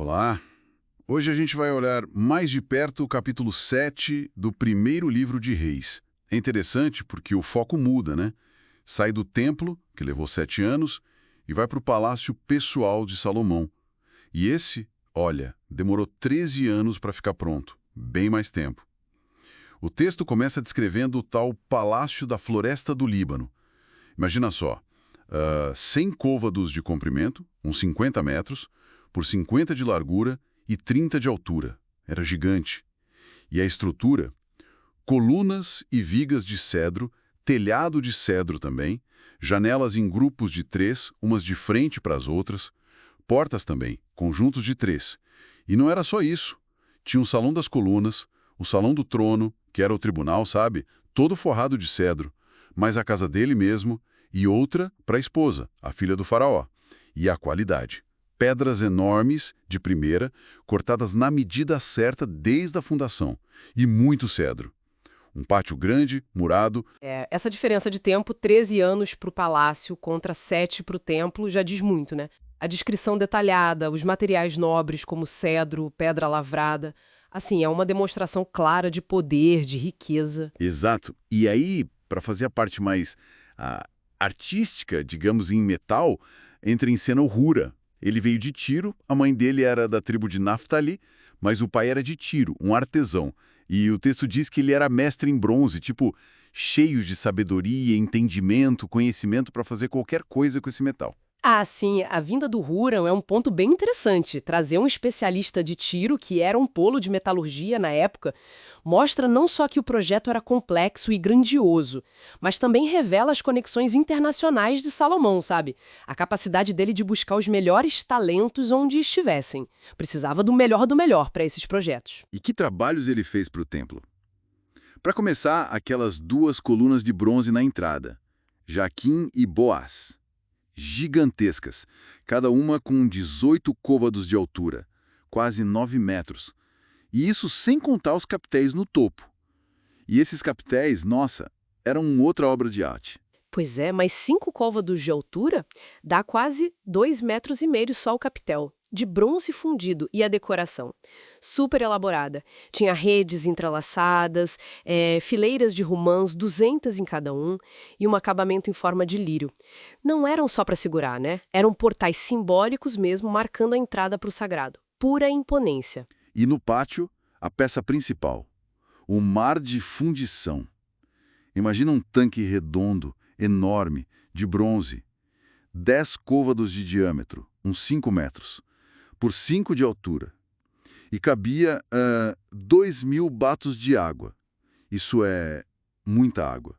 Olá! Hoje a gente vai olhar mais de perto o capítulo 7 do primeiro livro de Reis. É interessante porque o foco muda, né? Sai do templo, que levou 7 anos, e vai para o palácio pessoal de Salomão. E esse, olha, demorou 13 anos para ficar pronto, bem mais tempo. O texto começa descrevendo o tal Palácio da Floresta do Líbano. Imagina só, 100 côvados de comprimento, uns 50 metros, por 50 de largura e 30 de altura. Era gigante. E a estrutura? Colunas e vigas de cedro, telhado de cedro também, janelas em grupos de 3, umas de frente para as outras, portas também, conjuntos de 3. E não era só isso. Tinha o Salão das Colunas, o Salão do Trono, que era o tribunal, sabe? Todo forrado de cedro, mas a casa dele mesmo, e outra para a esposa, a filha do faraó. E a qualidade. Pedras enormes, de primeira, cortadas na medida certa desde a fundação. E muito cedro. Um pátio grande, murado. Essa diferença de tempo, 13 anos para o palácio contra 7 para o templo, já diz muito, né? A descrição detalhada, os materiais nobres como cedro, pedra lavrada. Assim, é uma demonstração clara de poder, de riqueza. Exato. E aí, para fazer a parte mais artística, digamos em metal, entra em cena o Hura. Ele veio de Tiro, a mãe dele era da tribo de Naftali, mas o pai era de Tiro, um artesão. E o texto diz que ele era mestre em bronze, tipo, cheio de sabedoria, entendimento, conhecimento para fazer qualquer coisa com esse metal. Ah, sim, a vinda do Huram é um ponto bem interessante. Trazer um especialista de tiro, que era um polo de metalurgia na época, mostra não só que o projeto era complexo e grandioso, mas também revela as conexões internacionais de Salomão, sabe? A capacidade dele de buscar os melhores talentos onde estivessem. Precisava do melhor para esses projetos. E que trabalhos ele fez para o templo? Para começar, aquelas duas colunas de bronze na entrada, Jaquim e Boaz. Gigantescas, cada uma com 18 côvados de altura, quase 9 metros. E isso sem contar os capitéis no topo. E esses capitéis, nossa, eram outra obra de arte. Pois é, mas 5 côvados de altura dá quase 2,5 metros só o capitel, de bronze fundido e a decoração. Super elaborada. Tinha redes entrelaçadas, fileiras de romãs, 200 em cada um, e um acabamento em forma de lírio. Não eram só para segurar, né? Eram portais simbólicos mesmo, marcando a entrada para o sagrado. Pura imponência. E no pátio, a peça principal, o mar de fundição. Imagina um tanque redondo, enorme, de bronze, 10 côvados de diâmetro, uns 5 metros, por 5 de altura. E cabia 2.000 batos de água. Isso é muita água.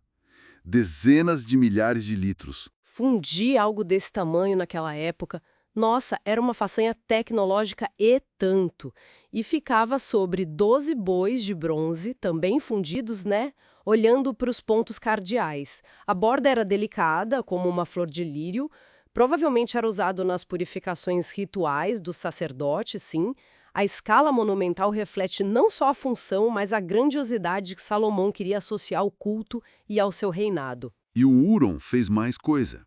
Dezenas de milhares de litros. Fundir algo desse tamanho naquela época, nossa, era uma façanha tecnológica e tanto. E ficava sobre 12 bois de bronze, também fundidos, né? Olhando para os pontos cardeais. A borda era delicada, como uma flor de lírio. Provavelmente era usado nas purificações rituais dos sacerdotes, sim. A escala monumental reflete não só a função, mas a grandiosidade que Salomão queria associar ao culto e ao seu reinado. E o Huron fez mais coisa.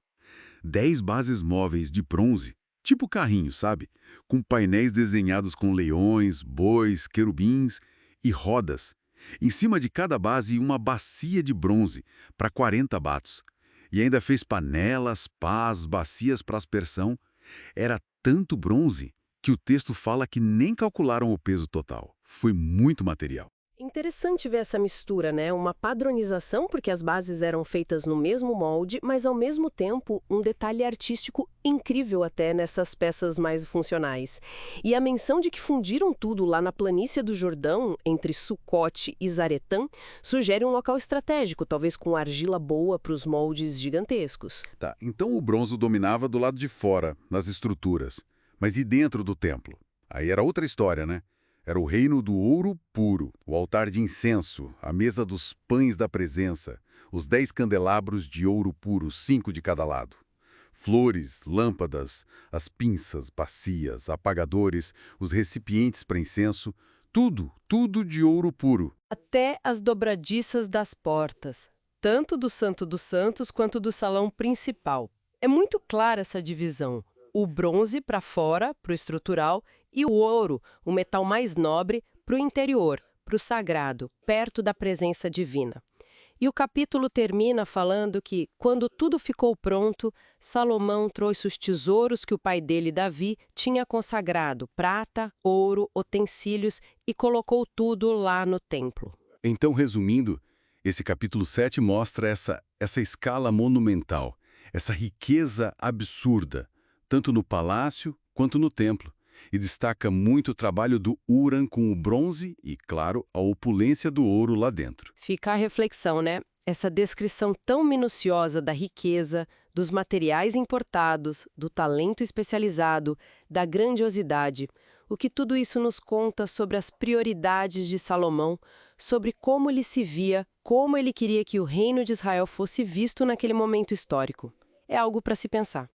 10 bases móveis de bronze, tipo carrinho, sabe? Com painéis desenhados com leões, bois, querubins e rodas. Em cima de cada base, uma bacia de bronze, para 40 batos. E ainda fez panelas, pás, bacias para aspersão. Era tanto bronze que o texto fala que nem calcularam o peso total. Foi muito material. Interessante ver essa mistura, né? Uma padronização, porque as bases eram feitas no mesmo molde, mas ao mesmo tempo um detalhe artístico incrível até nessas peças mais funcionais. E a menção de que fundiram tudo lá na planície do Jordão, entre Sucote e Zaretã, sugere um local estratégico, talvez com argila boa para os moldes gigantescos. Tá, então o bronze dominava do lado de fora, nas estruturas. Mas e dentro do templo? Aí era outra história, né? Era o reino do ouro puro, o altar de incenso, a mesa dos pães da presença, os 10 candelabros de ouro puro, 5 de cada lado. Flores, lâmpadas, as pinças, bacias, apagadores, os recipientes para incenso, tudo de ouro puro. Até as dobradiças das portas, tanto do Santo dos Santos quanto do salão principal. É muito clara essa divisão. O bronze para fora, para o estrutural, E o ouro, o metal mais nobre, para o interior, para o sagrado, perto da presença divina. E o capítulo termina falando que, quando tudo ficou pronto, Salomão trouxe os tesouros que o pai dele, Davi, tinha consagrado, prata, ouro, utensílios, e colocou tudo lá no templo. Então, resumindo, esse capítulo 7 mostra essa escala monumental, essa riqueza absurda, tanto no palácio quanto no templo, e destaca muito o trabalho do Uram com o bronze e, claro, a opulência do ouro lá dentro. Fica a reflexão, né? Essa descrição tão minuciosa da riqueza, dos materiais importados, do talento especializado, da grandiosidade. O que tudo isso nos conta sobre as prioridades de Salomão, sobre como ele se via, como ele queria que o reino de Israel fosse visto naquele momento histórico. É algo para se pensar.